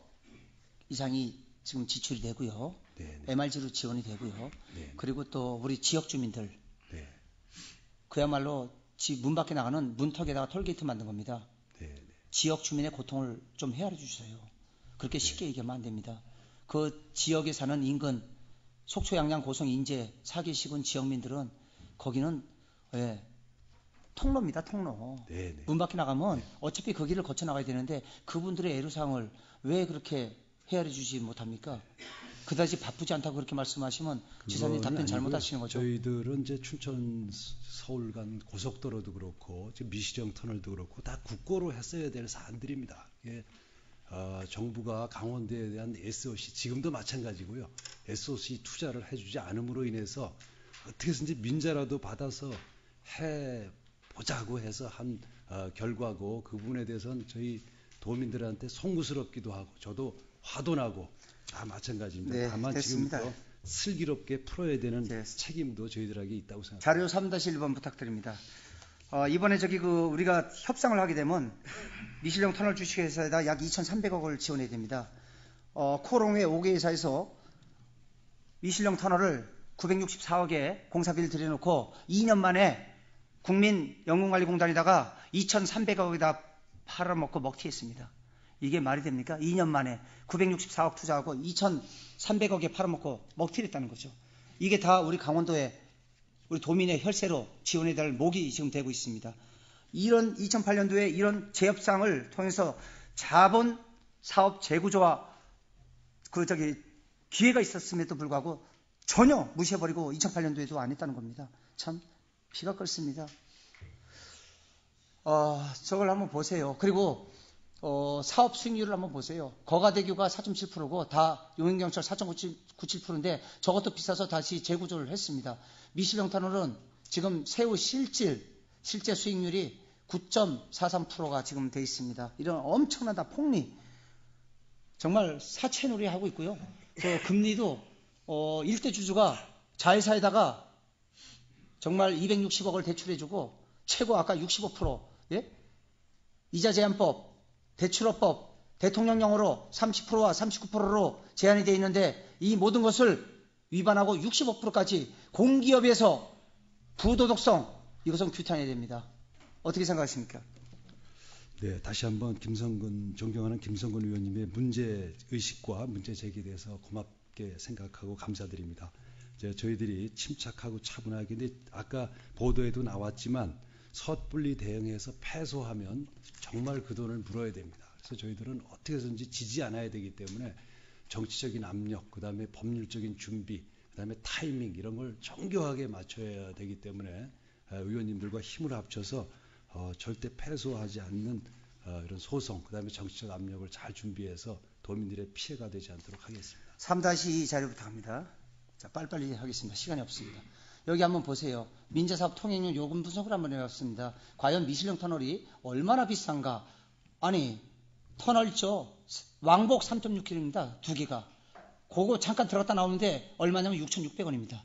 [SPEAKER 1] 이상이 지금 지출이 되고요.
[SPEAKER 16] 네네.
[SPEAKER 1] MRG로 지원이 되고요.
[SPEAKER 16] 네.
[SPEAKER 1] 그리고 또 우리 지역 주민들,
[SPEAKER 16] 네.
[SPEAKER 1] 그야말로 집 문 밖에 나가는 문턱에다가 톨게이트 만든 겁니다.
[SPEAKER 16] 네.
[SPEAKER 1] 지역 주민의 고통을 좀 헤아려 주세요. 그렇게 쉽게 얘기하면 안 됩니다. 그 지역에 사는 인근, 속초, 양양, 고성, 인제, 사기시군 지역민들은 거기는 통로입니다. 통로.
[SPEAKER 16] 네네.
[SPEAKER 1] 문 밖에 나가면 어차피 그 길을 거쳐 나가야 되는데 그분들의 애로사항을 왜 그렇게 헤아려 주지 못합니까? 그다지 바쁘지 않다고 그렇게 말씀하시면 지사님 답변 잘못하시는 거죠.
[SPEAKER 16] 저희들은 이제 춘천 서울 간 고속도로도 그렇고 지금 미실령 터널도 그렇고 다 국고로 했어야 될 사안들입니다. 이게 정부가 강원도에 대한 SOC 지금도 마찬가지고요. SOC 투자를 해주지 않음으로 인해서 어떻게 해서든지 민자라도 받아서 해보자고 해서 한 결과고, 그 부분에 대해서는 저희 도민들한테 송구스럽기도 하고 저도 화도 나고 다 마찬가지입니다.
[SPEAKER 1] 네,
[SPEAKER 16] 다만
[SPEAKER 1] 됐습니다.
[SPEAKER 16] 지금부터 슬기롭게 풀어야 되는 책임도 저희들에게 있다고 생각합니다.
[SPEAKER 1] 자료 3-1번 부탁드립니다. 이번에 우리가 협상을 하게 되면 미실령 터널 주식회사에다 약 2,300억을 지원해야 됩니다. 코롱의 5개 회사에서 미실령 터널을 964억에 공사비를 들여놓고 2년 만에 국민연금관리공단에다가 2,300억에다 팔아먹고 먹튀했습니다. 이게 말이 됩니까? 2년 만에 964억 투자하고 2,300억에 팔아먹고 먹튀를 했다는 거죠. 이게 다 우리 강원도에 우리 도민의 혈세로 지원해야 될 목이 지금 되고 있습니다. 이런 2008년도에 이런 재협상을 통해서 자본 사업 재구조와 기회가 있었음에도 불구하고 전혀 무시해버리고 2008년도에도 안 했다는 겁니다. 참 피가 끓습니다. 저걸 한번 보세요. 그리고 사업 수익률을 한번 보세요. 거가대교가 4.7%고 다 용인경찰 4.97%인데 저것도 비싸서 다시 재구조를 했습니다. 미실령 터널은 지금 세후 실제 수익률이 9.43%가 지금 돼 있습니다. 이런 엄청난 폭리. 정말 사채놀이 하고 있고요. 그 금리도 일대 주주가 자회사에다가 정말 260억을 대출해주고 최고 아까 65%, 예? 이자 제한법, 대출업법, 대통령령으로 30%와 39%로 제한이 되어 있는데 이 모든 것을 위반하고 65%까지 공기업에서 부도덕성 이것은 규탄해야 됩니다. 어떻게 생각하십니까?
[SPEAKER 16] 네, 다시 한번 존경하는 김성근 의원님의 문제의식과 문제 제기에 대해서 고맙게 생각하고 감사드립니다. 저희들이 침착하고 차분하게, 근데 아까 보도에도 나왔지만 섣불리 대응해서 패소하면 정말 그 돈을 물어야 됩니다. 그래서 저희들은 어떻게 해서든지 지지 않아야 되기 때문에 정치적인 압력, 그 다음에 법률적인 준비, 그 다음에 타이밍 이런 걸 정교하게 맞춰야 되기 때문에 의원님들과 힘을 합쳐서 절대 패소하지 않는 이런 소송, 그 다음에 정치적 압력을 잘 준비해서 도민들의 피해가 되지 않도록 하겠습니다.
[SPEAKER 1] 3-2 자료 부탁합니다. 자, 빨리빨리 하겠습니다. 시간이 없습니다. 여기 한번 보세요. 민자사업 통행료 요금 분석을 한번 해봤습니다. 과연 미실령 터널이 얼마나 비싼가? 아니, 터널 있죠? 왕복 3.6km입니다. 두 개가. 그거 잠깐 들어갔다 나오는데 얼마냐면 6,600원입니다.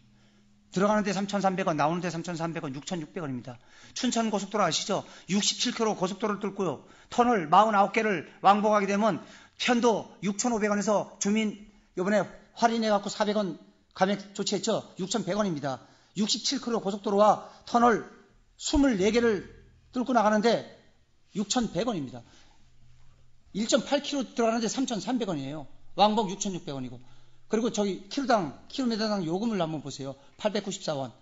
[SPEAKER 1] 들어가는데 3,300원, 나오는데 3,300원, 6,600원입니다. 춘천고속도로 아시죠? 67km 고속도로를 뚫고요. 터널 49개를 왕복하게 되면 편도 6,500원에서 주민 이번에 할인해갖고 400원 감액 조치했죠? 6,100원입니다. 67km 고속도로와 터널 24개를 뚫고 나가는데 6,100원입니다. 1.8km 들어가는데 3,300원이에요. 왕복 6,600원이고. 그리고 저기 킬로미터당 요금을 한번 보세요. 894원.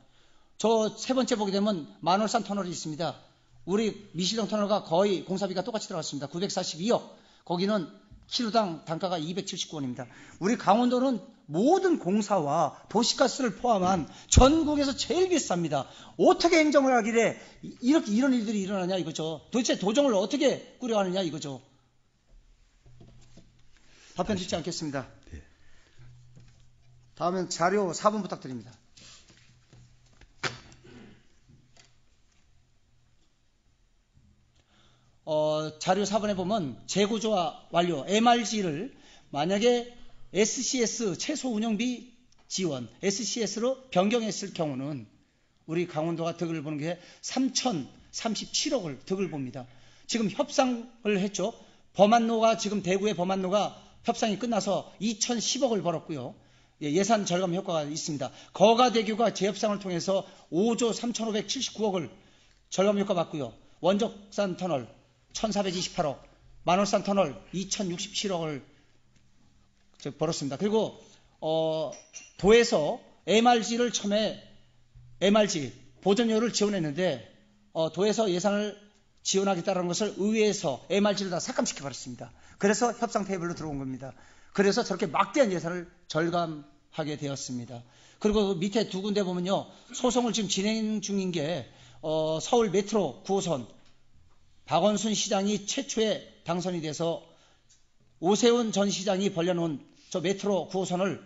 [SPEAKER 1] 저 세 번째 보게 되면 만월산 터널이 있습니다. 우리 미실령 터널과 거의 공사비가 똑같이 들어갔습니다. 942억. 거기는 킬로당 단가가 279원입니다. 우리 강원도는 모든 공사와 도시가스를 포함한 전국에서 제일 비쌉니다. 어떻게 행정을 하길래 이런 일들이 일어나냐 이거죠. 도대체 도정을 어떻게 꾸려가느냐 이거죠. 답변 듣지 않겠습니다.
[SPEAKER 16] 네.
[SPEAKER 1] 다음은 자료 4번 부탁드립니다. 자료 4번에 보면 재구조화 완료 MRG를 만약에 SCS 최소 운영비 지원 SCS로 변경했을 경우는 우리 강원도가 득을 보는 게 3,037억을 득을 봅니다. 지금 협상을 했죠. 범안로가 지금 대구의 범안로가 협상이 끝나서 2,010억을 벌었고요. 예산 절감 효과가 있습니다. 거가대교가 재협상을 통해서 5조 3,579억을 절감 효과 받고요. 원적산 터널 1,428억, 만월산 터널 2,067억을 벌었습니다. 그리고 도에서 MRG를 처음에 MRG 보전료를 지원했는데 도에서 예산을 지원하겠다는 것을 의회에서 MRG를 다 삭감시켜 버렸습니다. 그래서 협상 테이블로 들어온 겁니다. 그래서 저렇게 막대한 예산을 절감하게 되었습니다. 그리고 밑에 두 군데 보면요. 소송을 지금 진행 중인 게 서울 메트로 9호선 박원순 시장이 최초에 당선이 돼서 오세훈 전 시장이 벌려놓은 저 메트로 9호선을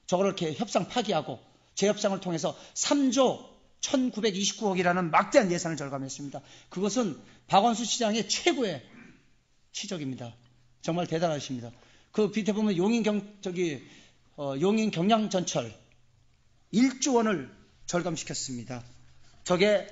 [SPEAKER 1] 저걸 이렇게 협상 파기하고 재협상을 통해서 3조 1929억이라는 막대한 예산을 절감했습니다. 그것은 박원순 시장의 최고의 치적입니다. 정말 대단하십니다. 그 밑에 보면 용인 경량 전철 1조 원을 절감시켰습니다. 저게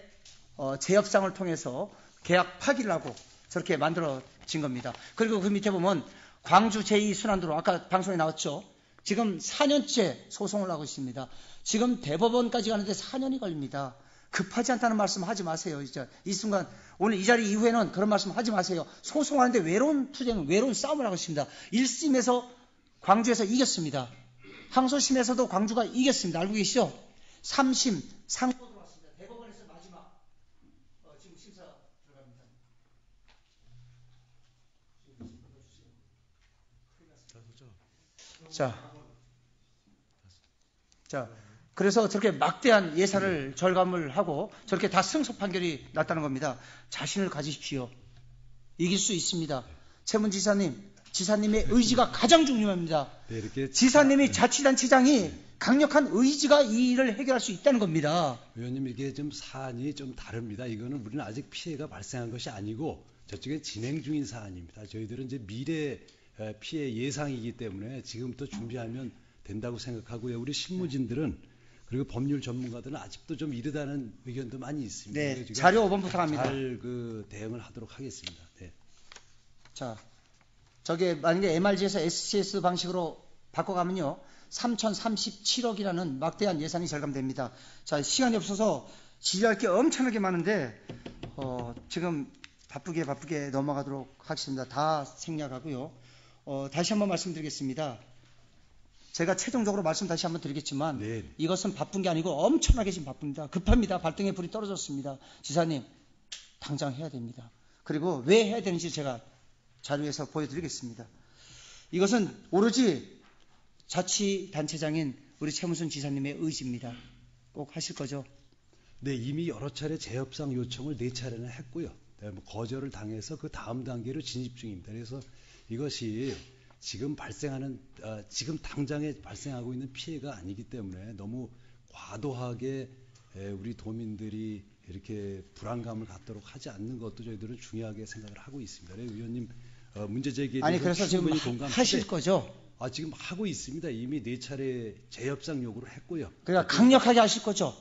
[SPEAKER 1] 재협상을 통해서 계약 파기를 하고 저렇게 만들어진 겁니다. 그리고 그 밑에 보면 광주 제2순환도로 아까 방송에 나왔죠. 지금 4년째 소송을 하고 있습니다. 지금 대법원까지 가는데 4년이 걸립니다. 급하지 않다는 말씀 하지 마세요. 이제 이 순간 오늘 이 자리 이후에는 그런 말씀 하지 마세요. 소송하는데 외로운 투쟁, 외로운 싸움을 하고 있습니다. 1심에서 광주에서 이겼습니다. 항소심에서도 광주가 이겼습니다. 알고 계시죠? 3심 상고 들어왔습니다. 대법원에서 마지막 지금 심사 들어갑니다. 자, 그래서 저렇게 막대한 예산을 절감을 하고 저렇게 다 승소 판결이 났다는 겁니다. 자신을 가지십시오. 이길 수 있습니다. 최문 지사님의 의지가 가장 중요합니다.
[SPEAKER 16] 네, 이렇게
[SPEAKER 1] 지사님이 자치단체장이 강력한 의지가 이 일을 해결할 수 있다는 겁니다.
[SPEAKER 16] 의원님, 이게 좀 사안이 좀 다릅니다. 이거는 우리는 아직 피해가 발생한 것이 아니고 저쪽에 진행 중인 사안입니다. 저희들은 이제 미래 피해 예상이기 때문에 지금부터 준비하면 된다고 생각하고요. 우리 실무진들은 그리고 법률 전문가들은 아직도 좀 이르다는 의견도 많이 있습니다.
[SPEAKER 1] 네, 자료 5번 부탁합니다.
[SPEAKER 16] 잘 대응을 하도록 하겠습니다. 네.
[SPEAKER 1] 자, 저게 만약에 MRG에서 SCS 방식으로 바꿔가면요, 3,037억이라는 막대한 예산이 절감됩니다. 자, 시간이 없어서 질의할 게 엄청나게 많은데 지금 바쁘게 넘어가도록 하겠습니다. 다 생략하고요. 다시 한번 말씀드리겠습니다. 제가 최종적으로 말씀 다시 한번 드리겠지만
[SPEAKER 16] 네.
[SPEAKER 1] 이것은 바쁜 게 아니고 엄청나게 지금 바쁩니다. 급합니다. 발등에 불이 떨어졌습니다. 지사님, 당장 해야 됩니다. 그리고 왜 해야 되는지 제가 자료에서 보여드리겠습니다. 이것은 오로지 자치단체장인 우리 최문순 지사님의 의지입니다. 꼭 하실 거죠?
[SPEAKER 16] 네, 이미 여러 차례 재협상 요청을 4차례나 했고요. 네, 거절을 당해서 그 다음 단계로 진입 중입니다. 그래서 이것이 지금 지금 당장에 발생하고 있는 피해가 아니기 때문에 너무 과도하게 우리 도민들이 이렇게 불안감을 갖도록 하지 않는 것도 저희들은 중요하게 생각을 하고 있습니다. 의원님 문제 제기에 대해서
[SPEAKER 1] 그래서 지금 하실 거죠?
[SPEAKER 16] 지금 하고 있습니다. 이미 4차례 재협상 요구를 했고요.
[SPEAKER 1] 그러니까 강력하게 하실 거죠?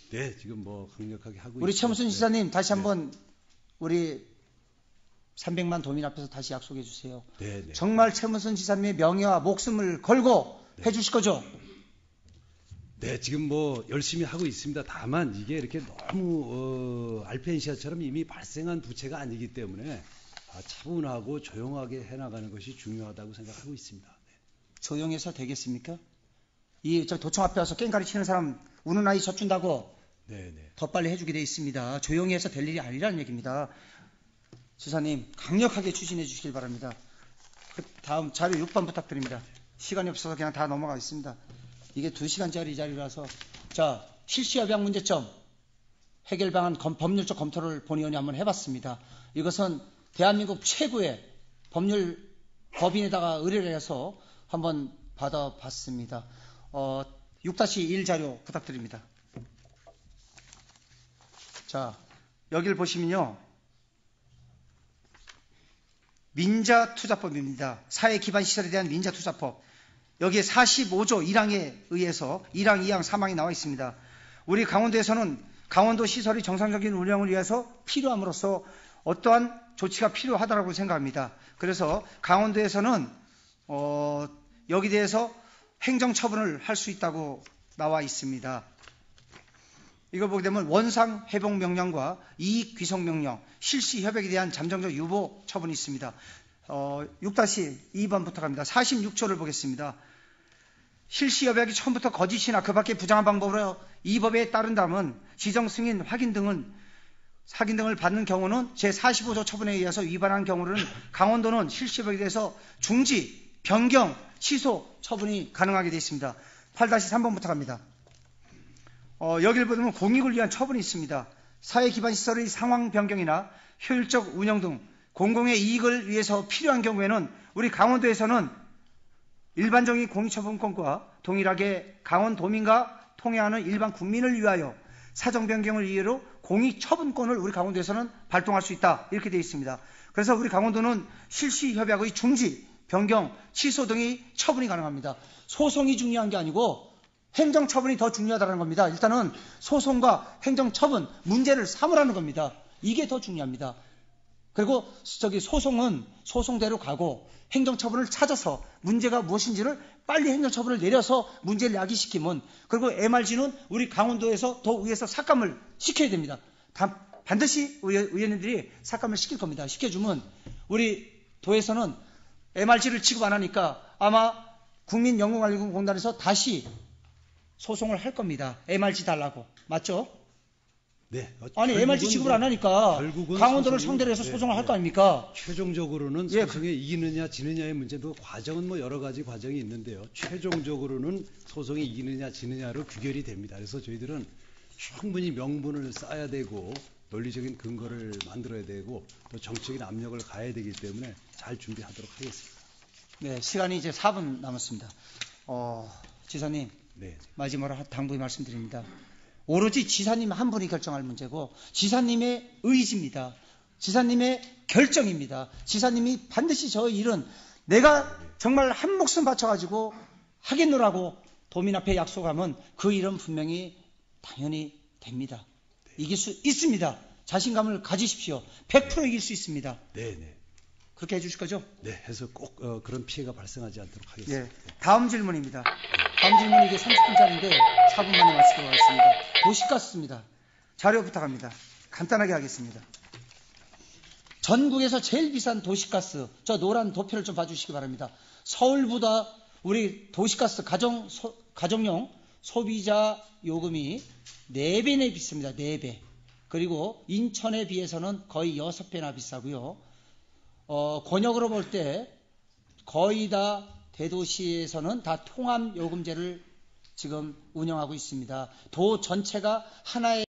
[SPEAKER 16] 네, 지금 강력하게 하고 있습니다.
[SPEAKER 1] 우리 최문순 지사님 다시 한번 우리 300만 도민 앞에서 다시 약속해 주세요.
[SPEAKER 16] 네.
[SPEAKER 1] 정말 최문순 지사님의 명예와 목숨을 걸고 해 주실 거죠?
[SPEAKER 16] 네, 지금 열심히 하고 있습니다. 다만 이게 이렇게 너무 알펜시아처럼 이미 발생한 부채가 아니기 때문에 차분하고 조용하게 해나가는 것이 중요하다고 생각하고 있습니다. 네.
[SPEAKER 1] 조용해서 되겠습니까? 저 도청 앞에 와서 깽가리 치는 사람 우는 아이 젖준다고 더 빨리 해주게 돼 있습니다. 조용히 해서 될 일이 아니라는 얘기입니다. 지사님, 강력하게 추진해 주시길 바랍니다. 다음 자료 6번 부탁드립니다. 시간이 없어서 그냥 다 넘어가겠습니다. 이게 2시간짜리 자료라서. 자, 실시협약 문제점 해결 방안 법률적 검토를 본의원이 한번 해봤습니다. 이것은 대한민국 최고의 법인에다가 의뢰를 해서 한번 받아봤습니다. 6-1 자료 부탁드립니다. 자, 여기를 보시면요, 민자투자법입니다. 사회기반시설에 대한 민자투자법. 여기에 45조 1항에 의해서 1항, 2항, 3항이 나와 있습니다. 우리 강원도에서는 강원도 시설이 정상적인 운영을 위해서 필요함으로써 어떠한 조치가 필요하다고 생각합니다. 그래서 강원도에서는 여기 대해서 행정처분을 할 수 있다고 나와 있습니다. 이걸 보게 되면 원상 회복 명령과 이익 귀속 명령, 실시 협약에 대한 잠정적 유보 처분이 있습니다. 6-2번 부탁합니다. 46조를 보겠습니다. 실시 협약이 처음부터 거짓이나 그 밖의 부당한 방법으로 이 법에 따른다면 지정 승인 확인 등을 받는 경우는 제45조 처분에 의해서 위반한 경우는 강원도는 실시 협약에 대해서 중지, 변경, 취소 처분이 가능하게 되어 있습니다. 8-3번 부탁합니다. 여기를 보면 공익을 위한 처분이 있습니다. 사회기반시설의 상황 변경이나 효율적 운영 등 공공의 이익을 위해서 필요한 경우에는 우리 강원도에서는 일반적인 공익처분권과 동일하게 강원도민과 통해하는 일반 국민을 위하여 사정 변경을 이유로 공익처분권을 우리 강원도에서는 발동할 수 있다, 이렇게 되어 있습니다. 그래서 우리 강원도는 실시협약의 중지, 변경, 취소 등의 처분이 가능합니다. 소송이 중요한 게 아니고 행정처분이 더 중요하다는 겁니다. 일단은 소송과 행정처분, 문제를 삼으라는 겁니다. 이게 더 중요합니다. 그리고 소송은 소송대로 가고 행정처분을 찾아서 문제가 무엇인지를 빨리 행정처분을 내려서 문제를 야기시키면, 그리고 MRG는 우리 강원도에서 더 위에서 삭감을 시켜야 됩니다. 반드시 의원님들이 삭감을 시킬 겁니다. 시켜주면 우리 도에서는 MRG를 취급 안 하니까 아마 국민연금관리공단에서 다시 소송을 할 겁니다. MRG 달라고. 맞죠?
[SPEAKER 16] 네.
[SPEAKER 1] 아니, MRG 지급을 안 하니까 강원도를 상대로 해서 소송을 할 거 아닙니까?
[SPEAKER 16] 최종적으로는 소송에 이기느냐 지느냐의 문제도 과정은 여러 가지 과정이 있는데요. 최종적으로는 소송이 이기느냐 지느냐로 규결이 됩니다. 그래서 저희들은 충분히 명분을 쌓아야 되고 논리적인 근거를 만들어야 되고 또 정치적인 압력을 가해야 되기 때문에 잘 준비하도록 하겠습니다.
[SPEAKER 1] 네, 시간이 이제 4분 남았습니다. 지사님,
[SPEAKER 16] 네.
[SPEAKER 1] 마지막으로 당부의 말씀드립니다. 오로지 지사님 한 분이 결정할 문제고 지사님의 의지입니다. 지사님의 결정입니다. 지사님이 반드시 저 일은 내가 정말 한 목숨 바쳐가지고 하겠노라고 도민 앞에 약속하면 그 일은 분명히 당연히 됩니다. 이길 수 있습니다. 자신감을 가지십시오. 100% 이길 수 있습니다.
[SPEAKER 16] 네.
[SPEAKER 1] 그렇게 해주실 거죠?
[SPEAKER 16] 네, 해서 꼭 그런 피해가 발생하지 않도록 하겠습니다.
[SPEAKER 1] 예, 다음 질문입니다. 다음 질문이 이게 30분짜리인데 4분 만에 마치도록 하겠습니다. 도시가스입니다. 자료 부탁합니다. 간단하게 하겠습니다. 전국에서 제일 비싼 도시가스, 저 노란 도표를 좀 봐주시기 바랍니다. 서울보다 우리 도시가스 가정용 소비자 요금이 4배나 비쌉니다. 4배. 그리고 인천에 비해서는 거의 6배나 비싸고요. 권역으로 볼 때 거의 다 대도시에서는 다 통합 요금제를 지금 운영하고 있습니다. 도 전체가 하나의